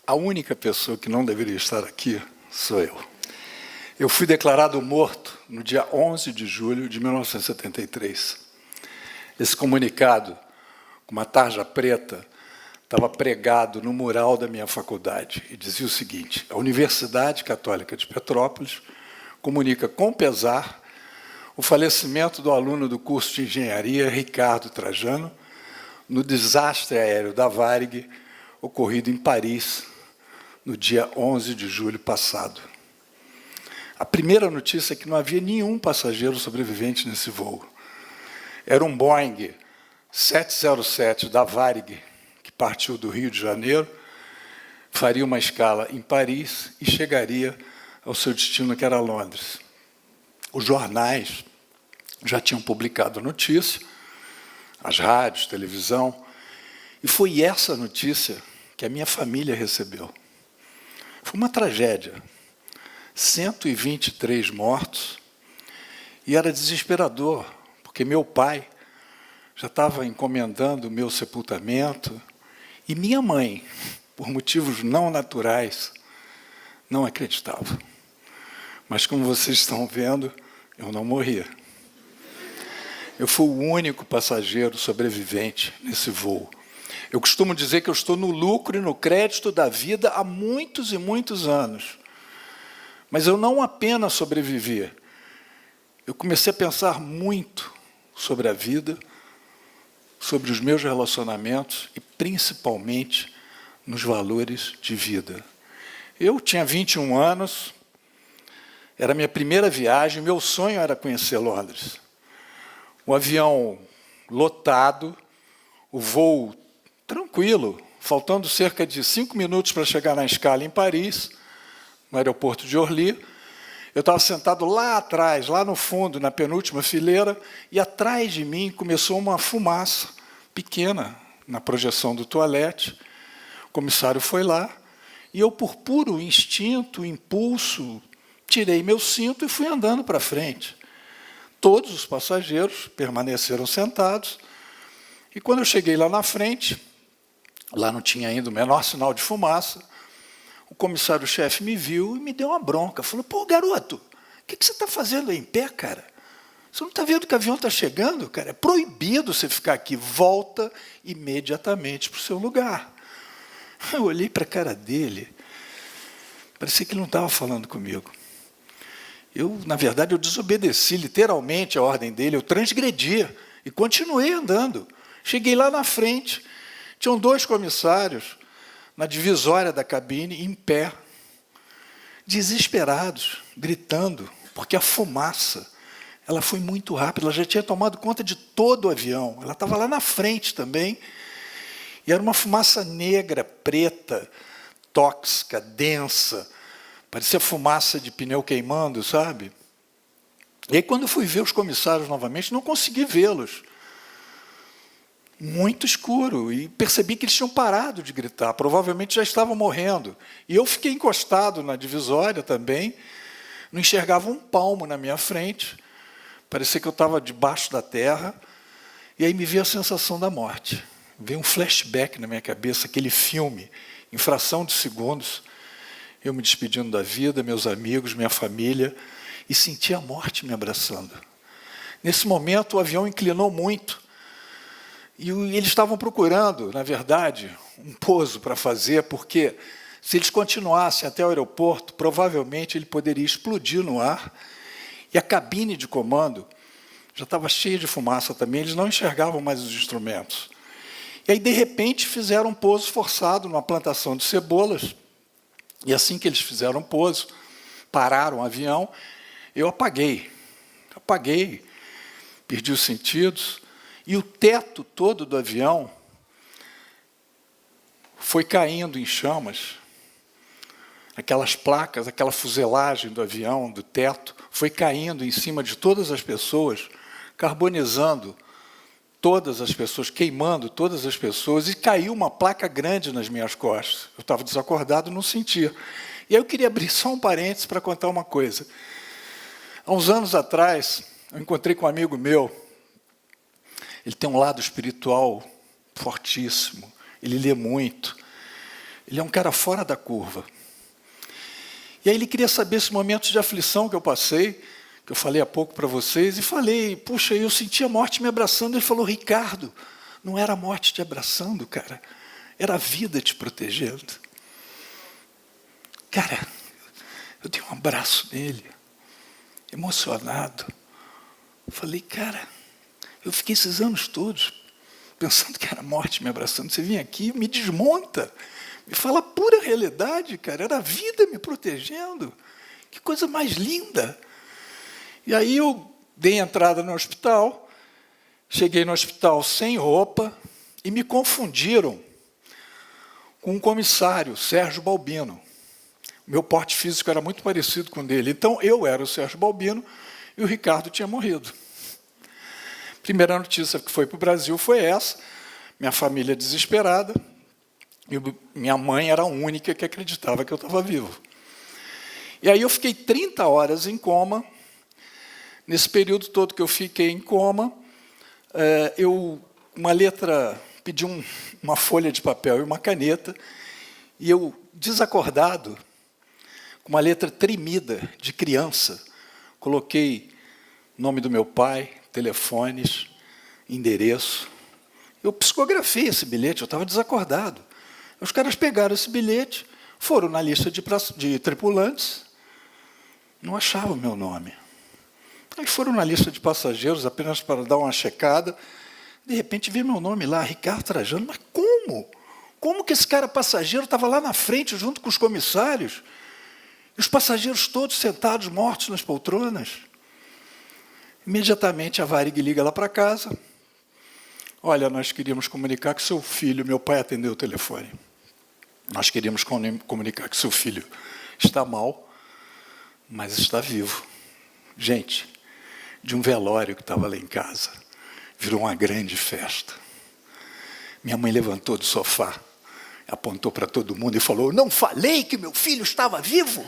A única pessoa que não deveria estar aqui sou eu. Eu fui declarado morto no dia 11 de julho de 1973. Esse comunicado, com uma tarja preta, estava pregado no mural da minha faculdade e dizia o seguinte: a Universidade Católica de Petrópolis comunica com pesar o falecimento do aluno do curso de engenharia Ricardo Trajano no desastre aéreo da Varig ocorrido em Paris no dia 11 de julho passado. A primeira notícia é que não havia nenhum passageiro sobrevivente nesse voo. Era um Boeing 707 da Varig, que partiu do Rio de Janeiro, faria uma escala em Paris e chegaria ao seu destino, que era Londres. Os jornais já tinham publicado a notícia, as rádios, televisão, e foi essa notícia que a minha família recebeu. Foi uma tragédia. 123 mortos, e era desesperador, porque meu pai já estava encomendando o meu sepultamento, e minha mãe, por motivos não naturais, não acreditava. Mas, como vocês estão vendo, eu não morri. Eu fui o único passageiro sobrevivente nesse voo. Eu costumo dizer que eu estou no lucro e no crédito da vida há muitos e muitos anos. Mas eu não apenas sobrevivi. Eu comecei a pensar muito sobre a vida, sobre os meus relacionamentos e, principalmente, nos valores de vida. Eu tinha 21 anos, era a minha primeira viagem, meu sonho era conhecer Londres. O avião lotado, o voo tranquilo, faltando cerca de 5 minutos para chegar na escala em Paris, no aeroporto de Orly. Eu estava sentado lá atrás, lá no fundo, na penúltima fileira, e atrás de mim começou uma fumaça pequena na projeção do toalete. O comissário foi lá, e eu, por puro instinto, impulso, tirei meu cinto e fui andando para frente. Todos os passageiros permaneceram sentados, e quando eu cheguei lá na frente, lá não tinha ainda o menor sinal de fumaça, o comissário-chefe me viu e me deu uma bronca. Falou: pô, garoto, o que você está fazendo aí em pé, cara? Você não está vendo que o avião está chegando, cara? É proibido você ficar aqui. Volta imediatamente para o seu lugar. Eu olhei para a cara dele, parecia que ele não estava falando comigo. Na verdade, eu desobedeci literalmente a ordem dele, eu transgredi e continuei andando. Cheguei lá na frente, tinham 2 comissários na divisória da cabine, em pé, desesperados, gritando, porque a fumaça ela foi muito rápida, ela já tinha tomado conta de todo o avião, ela estava lá na frente também, e era uma fumaça negra, preta, tóxica, densa, parecia fumaça de pneu queimando, sabe? E aí, quando eu fui ver os comissários novamente, não consegui vê-los. Muito escuro, e percebi que eles tinham parado de gritar, provavelmente já estavam morrendo. E eu fiquei encostado na divisória também, não enxergava um palmo na minha frente, parecia que eu estava debaixo da terra, e aí me veio a sensação da morte. Veio um flashback na minha cabeça, aquele filme, em fração de segundos, eu me despedindo da vida, meus amigos, minha família, e senti a morte me abraçando. Nesse momento, o avião inclinou muito, e eles estavam procurando, na verdade, um pouso para fazer, porque se eles continuassem até o aeroporto, provavelmente ele poderia explodir no ar, e a cabine de comando já estava cheia de fumaça também, eles não enxergavam mais os instrumentos. E aí, de repente, fizeram um pouso forçado numa plantação de cebolas, e assim que eles fizeram o pouso, pararam o avião, eu apaguei, perdi os sentidos, e o teto todo do avião foi caindo em chamas. Aquelas placas, aquela fuselagem do avião, do teto, foi caindo em cima de todas as pessoas, carbonizando todas as pessoas, queimando todas as pessoas, e caiu uma placa grande nas minhas costas. Eu estava desacordado, não sentia. E aí eu queria abrir só um parênteses para contar uma coisa. Há uns anos atrás, eu encontrei com um amigo meu. Ele tem um lado espiritual fortíssimo, ele lê muito. Ele é um cara fora da curva. E aí ele queria saber esse momento de aflição que eu passei, que eu falei há pouco para vocês, e falei, puxa, eu senti a morte me abraçando. Ele falou, Ricardo, não era a morte te abraçando, cara, era a vida te protegendo. Cara, eu dei um abraço nele, emocionado. Falei, cara, eu fiquei esses anos todos pensando que era a morte me abraçando. Você vem aqui, me desmonta, me fala a pura realidade, cara. Era a vida me protegendo. Que coisa mais linda. E aí eu dei entrada no hospital, cheguei no hospital sem roupa e me confundiram com um comissário, Sérgio Balbino. Meu porte físico era muito parecido com o dele. Então, eu era o Sérgio Balbino e o Ricardo tinha morrido. Primeira notícia que foi para o Brasil foi essa. Minha família desesperada. E minha mãe era a única que acreditava que eu estava vivo. E aí eu fiquei 30 horas em coma. Nesse período todo que eu fiquei em coma, pedi uma folha de papel e uma caneta, e eu, desacordado, com uma letra tremida de criança, coloquei o nome do meu pai, telefones, endereço. Eu psicografei esse bilhete, eu estava desacordado. Os caras pegaram esse bilhete, foram na lista de tripulantes, não achavam o meu nome. Aí foram na lista de passageiros, apenas para dar uma checada. De repente, vi meu nome lá, Ricardo Trajano. Mas como? Como que esse cara passageiro estava lá na frente, junto com os comissários? E os passageiros todos sentados, mortos nas poltronas? Imediatamente, a Varig liga lá para casa. Olha, nós queríamos comunicar que seu filho, meu pai atendeu o telefone. Nós queríamos comunicar que seu filho está mal, mas está vivo. Gente, de um velório que estava lá em casa, virou uma grande festa. Minha mãe levantou do sofá, apontou para todo mundo e falou, não falei que meu filho estava vivo?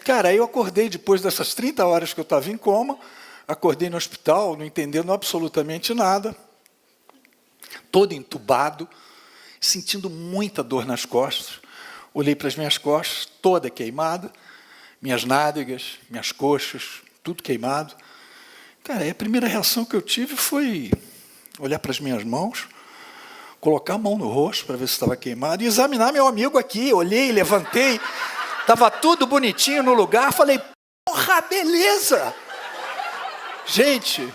Cara, aí eu acordei depois dessas 30 horas que eu estava em coma, acordei no hospital, não entendendo absolutamente nada, todo entubado, sentindo muita dor nas costas. Olhei para as minhas costas, toda queimada, minhas nádegas, minhas coxas, tudo queimado. Cara, a primeira reação que eu tive foi olhar para as minhas mãos, colocar a mão no rosto para ver se estava queimado e examinar meu amigo aqui. Olhei, levantei, estava tudo bonitinho no lugar. Falei, porra, beleza! Gente,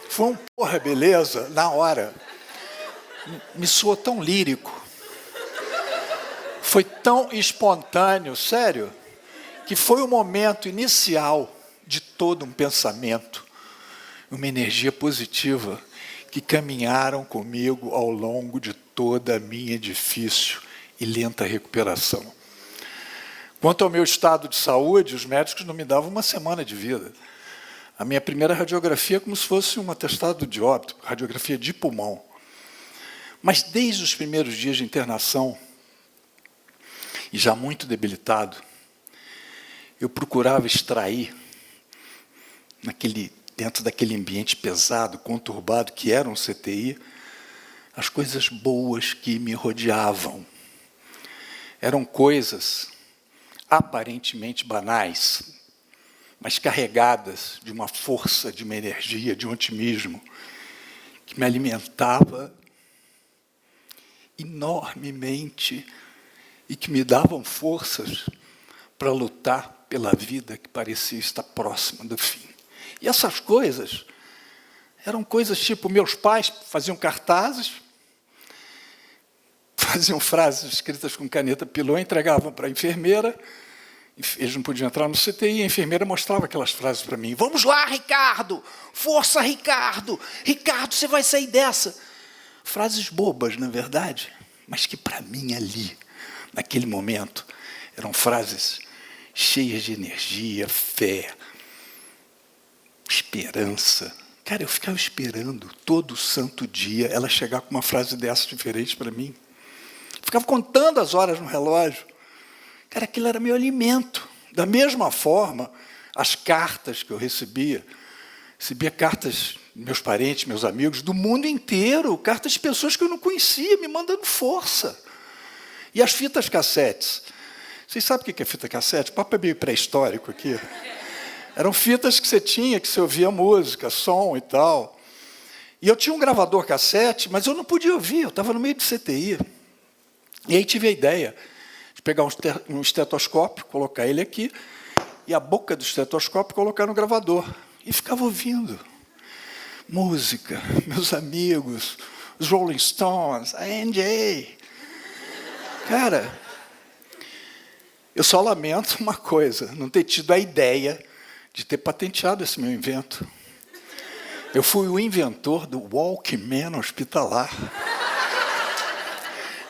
foi um porra, beleza, na hora. Me soou tão lírico. Foi tão espontâneo, sério, que foi o momento inicial de todo um pensamento, uma energia positiva que caminharam comigo ao longo de toda a minha difícil e lenta recuperação. Quanto ao meu estado de saúde, os médicos não me davam uma semana de vida. A minha primeira radiografia é como se fosse um atestado de óbito, radiografia de pulmão. Mas desde os primeiros dias de internação, e já muito debilitado, eu procurava extrair, dentro daquele ambiente pesado, conturbado, que era um CTI, as coisas boas que me rodeavam. Eram coisas aparentemente banais, mas carregadas de uma força, de uma energia, de um otimismo, que me alimentava enormemente e que me davam forças para lutar pela vida que parecia estar próxima do fim. E essas coisas eram coisas tipo, meus pais faziam cartazes, faziam frases escritas com caneta pilô, entregavam para a enfermeira, eles não podiam entrar no CTI, a enfermeira mostrava aquelas frases para mim. Vamos lá, Ricardo! Força, Ricardo! Ricardo, você vai sair dessa! Frases bobas, na verdade, mas que para mim ali, naquele momento, eram frases cheias de energia, fé, esperança. Cara, eu ficava esperando todo santo dia ela chegar com uma frase dessa diferente para mim. Ficava contando as horas no relógio. Cara, aquilo era meu alimento. Da mesma forma, as cartas que eu recebia cartas de meus parentes, meus amigos, do mundo inteiro, cartas de pessoas que eu não conhecia, me mandando força. E as fitas cassetes? Vocês sabem o que é fita cassete? O papo é meio pré-histórico aqui. Eram fitas que você tinha, que você ouvia música, som e tal. E eu tinha um gravador cassete, mas eu não podia ouvir, eu estava no meio de CTI. E aí tive a ideia de pegar um estetoscópio, colocar ele aqui, e a boca do estetoscópio colocar no gravador. E ficava ouvindo música, meus amigos, os Rolling Stones, a NJ. Cara, eu só lamento uma coisa, não ter tido a ideia de ter patenteado esse meu invento. Eu fui o inventor do Walkman hospitalar.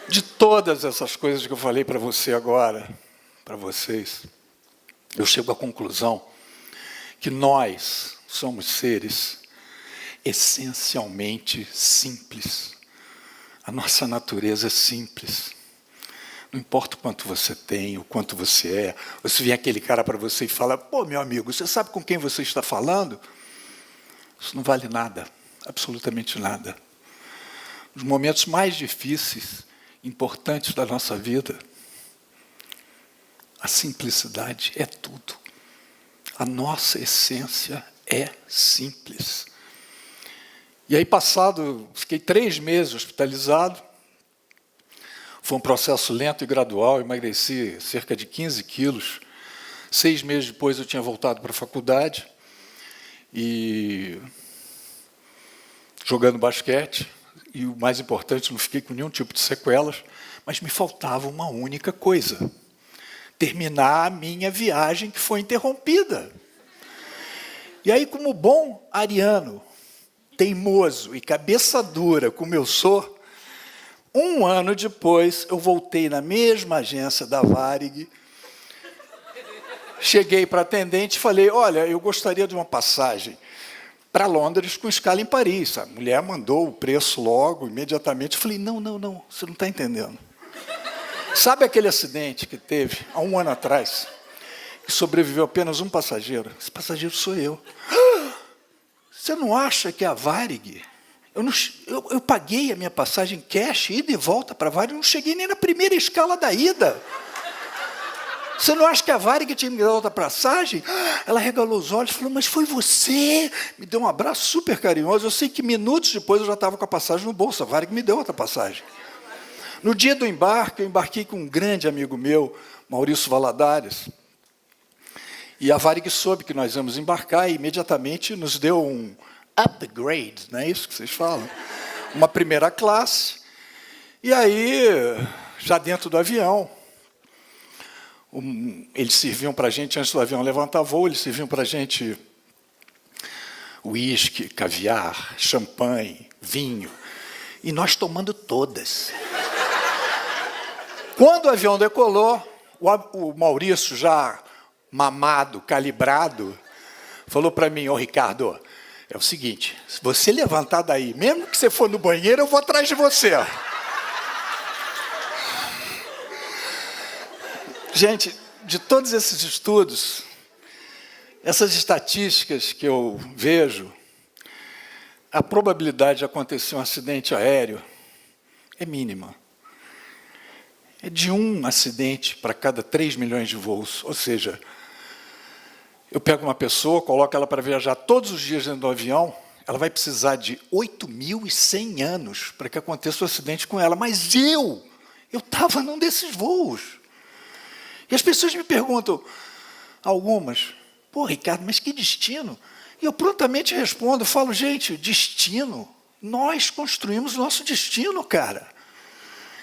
De todas essas coisas que eu falei para você agora, para vocês, eu chego à conclusão que nós somos seres essencialmente simples. A nossa natureza é simples. Não importa o quanto você tem, o quanto você é. Ou se vier aquele cara para você e fala, pô, meu amigo, você sabe com quem você está falando? Isso não vale nada, absolutamente nada. Nos momentos mais difíceis, importantes da nossa vida, a simplicidade é tudo. A nossa essência é simples. E aí, fiquei 3 meses hospitalizado. Foi um processo lento e gradual, emagreci cerca de 15 quilos. 6 meses depois eu tinha voltado para a faculdade e jogando basquete. E o mais importante, não fiquei com nenhum tipo de sequelas, mas me faltava uma única coisa: terminar a minha viagem que foi interrompida. E aí, como bom ariano, teimoso e cabeça dura como eu sou, 1 ano depois, eu voltei na mesma agência da Varig, cheguei para a atendente e falei, olha, eu gostaria de uma passagem para Londres com escala em Paris. A mulher mandou o preço logo, imediatamente. Eu falei, não, você não está entendendo. Sabe aquele acidente que teve há 1 ano atrás, que sobreviveu apenas um passageiro? Esse passageiro sou eu. Você não acha que a Varig... Eu paguei a minha passagem cash, ida e volta para a Varig, não cheguei nem na primeira escala da ida. Você não acha que a Varig tinha me dado outra passagem? Ela regalou os olhos e falou, mas foi você? Me deu um abraço super carinhoso. Eu sei que minutos depois eu já estava com a passagem no bolso. A Varig me deu outra passagem. No dia do embarque, eu embarquei com um grande amigo meu, Maurício Valadares. E a Varig soube que nós íamos embarcar e imediatamente nos deu um upgrade, não é isso que vocês falam? Uma primeira classe. E aí, já dentro do avião, eles serviam para a gente, antes do avião levantar voo, eles serviam para a gente uísque, caviar, champanhe, vinho. E nós tomando todas. Quando o avião decolou, o Maurício, já mamado, calibrado, falou para mim, ô Ricardo, é o seguinte, se você levantar daí, mesmo que você for no banheiro, eu vou atrás de você. Gente, de todos esses estudos, essas estatísticas que eu vejo, a probabilidade de acontecer um acidente aéreo é mínima. É de 1 acidente para cada 3 milhões de voos. Ou seja, eu pego uma pessoa, coloco ela para viajar todos os dias dentro do avião, ela vai precisar de 8.100 anos para que aconteça um acidente com ela. Mas eu estava num desses voos. E as pessoas me perguntam, algumas, pô, Ricardo, mas que destino? E eu prontamente respondo, falo, gente, destino, nós construímos nosso destino, cara.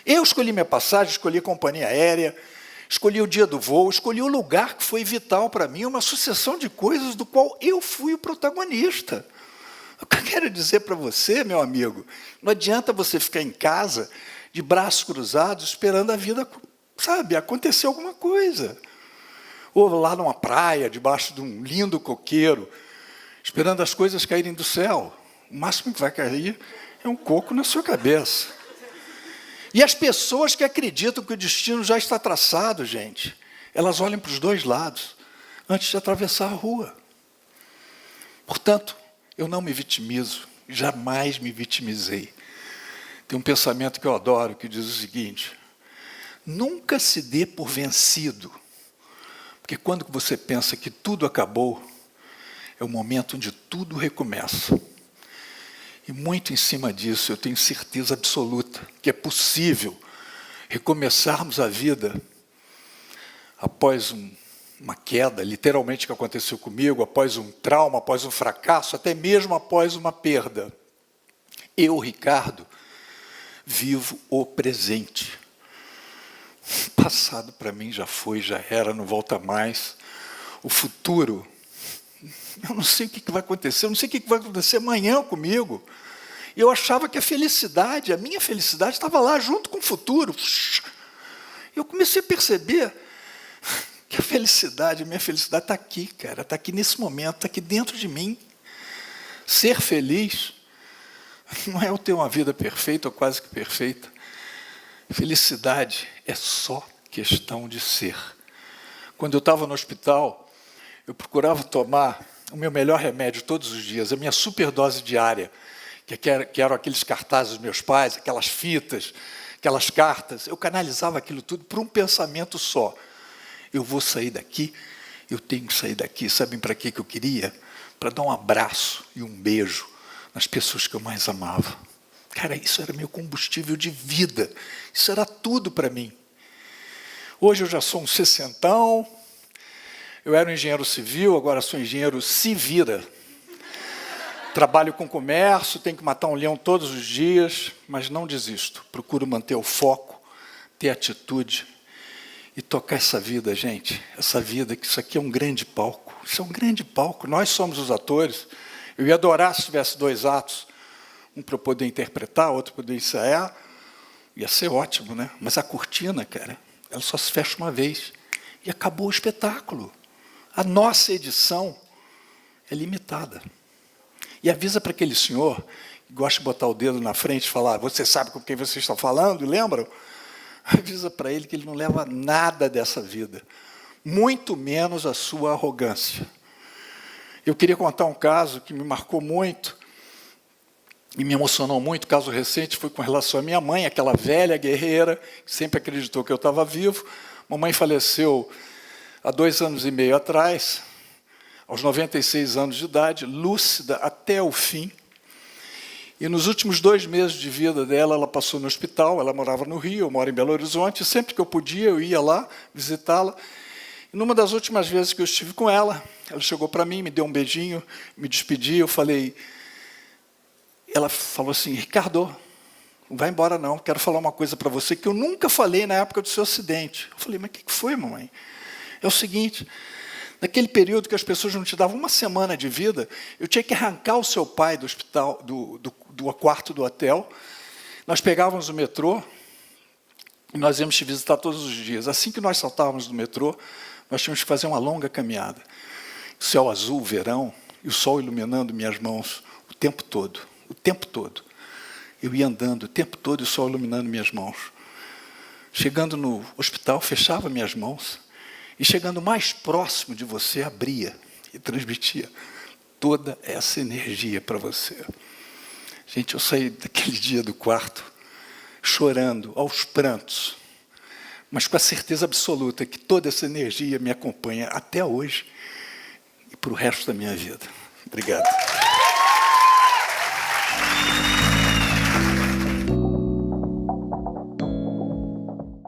Eu escolhi minha passagem, escolhi a companhia aérea, escolhi o dia do voo, escolhi o lugar que foi vital para mim, uma sucessão de coisas do qual eu fui o protagonista. O que eu quero dizer para você, meu amigo, não adianta você ficar em casa, de braços cruzados, esperando a vida, sabe, acontecer alguma coisa. Ou lá numa praia, debaixo de um lindo coqueiro, esperando as coisas caírem do céu. O máximo que vai cair é um coco na sua cabeça. E as pessoas que acreditam que o destino já está traçado, gente, elas olham para os 2 lados antes de atravessar a rua. Portanto, eu não me vitimizo, jamais me vitimizei. Tem um pensamento que eu adoro, que diz o seguinte, Nunca se dê por vencido, porque quando você pensa que tudo acabou, é o momento onde tudo recomeça. E muito em cima disso, eu tenho certeza absoluta que é possível recomeçarmos a vida após uma queda, literalmente que aconteceu comigo, após um trauma, após um fracasso, até mesmo após uma perda. Eu, Ricardo, vivo o presente. O passado para mim já foi, já era, não volta mais. O futuro, eu não sei o que vai acontecer, eu não sei o que vai acontecer amanhã comigo. E eu achava que a felicidade, a minha felicidade, estava lá junto com o futuro. Eu comecei a perceber que a minha felicidade está aqui, cara, está aqui nesse momento, está aqui dentro de mim. Ser feliz não é eu ter uma vida perfeita ou quase que perfeita. Felicidade é só questão de ser. Quando eu estava no hospital, eu procurava tomar o meu melhor remédio todos os dias, a minha superdose diária, que eram aqueles cartazes dos meus pais, aquelas fitas, aquelas cartas. Eu canalizava aquilo tudo para um pensamento só. Eu vou sair daqui, eu tenho que sair daqui. Sabem para que eu queria? Para dar um abraço e um beijo nas pessoas que eu mais amava. Cara, isso era meu combustível de vida. Isso era tudo para mim. Hoje eu já sou um sessentão. Eu era um engenheiro civil, agora sou engenheiro civira. Trabalho com comércio, tenho que matar um leão todos os dias, mas não desisto. Procuro manter o foco, ter atitude e tocar essa vida, gente. Essa vida, que isso aqui é um grande palco. Isso é um grande palco. Nós somos os atores. Eu ia adorar se tivesse 2 atos. Um para eu poder interpretar, outro para poder ensaiar. Ia ser ótimo, né? Mas a cortina, cara, ela só se fecha uma vez. E acabou o espetáculo. A nossa edição é limitada. E avisa para aquele senhor que gosta de botar o dedo na frente e falar: você sabe com quem você está falando, lembram? Avisa para ele que ele não leva nada dessa vida. Muito menos a sua arrogância. Eu queria contar um caso que me marcou muito, e me emocionou muito. O caso recente foi com relação à minha mãe, aquela velha guerreira, que sempre acreditou que eu estava vivo. Mamãe faleceu há 2 anos e meio atrás, aos 96 anos de idade, lúcida até o fim. E nos últimos 2 meses de vida dela, ela passou no hospital. Ela morava no Rio, eu moro em Belo Horizonte. Sempre que eu podia, eu ia lá visitá-la. E numa das últimas vezes que eu estive com ela, ela chegou para mim, me deu um beijinho, me despedi. Eu falei... Ela falou assim: Ricardo, não vai embora não, quero falar uma coisa para você que eu nunca falei na época do seu acidente. Eu falei: mas o que foi, mamãe? É o seguinte, naquele período que as pessoas não te davam 1 semana de vida, eu tinha que arrancar o seu pai do hospital, do quarto do hotel. Nós pegávamos o metrô e nós íamos te visitar todos os dias. Assim que nós saltávamos do metrô, nós tínhamos que fazer uma longa caminhada. O céu azul, verão, e o sol iluminando minhas mãos o tempo todo. O tempo todo. Eu ia andando o tempo todo e o sol iluminando minhas mãos. Chegando no hospital, fechava minhas mãos. E chegando mais próximo de você, abria e transmitia toda essa energia para você. Gente, eu saí daquele dia do quarto chorando, aos prantos, mas com a certeza absoluta que toda essa energia me acompanha até hoje e para o resto da minha vida. Obrigado.